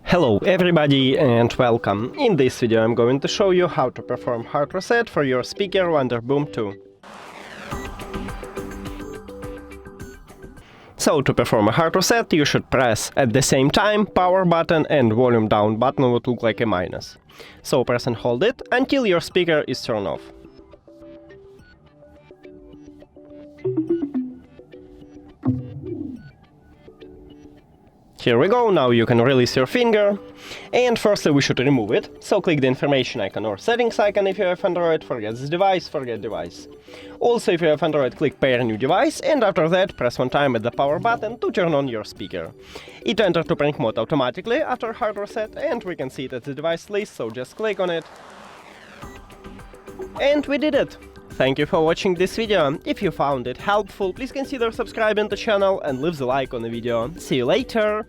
Hello everybody and welcome. In this video I'm going to show you how to perform hard reset for your speaker Wonderboom 2. So to perform a hard reset you should press at the same time power button and volume down button would look like a minus. So press and hold it until your speaker is turned off. Here we go, now you can release your finger, and firstly we should remove it, so click the information icon or settings icon if you have Android, forget this device, forget device. Also if you have Android, click pair new device, and after that press one time at the power button to turn on your speaker. It entered to prank mode automatically after hard reset, and we can see it at the device list, so just click on it. And we did it! Thank you for watching this video. If you found it helpful, please consider subscribing to the channel and leave the like on the video. See you later!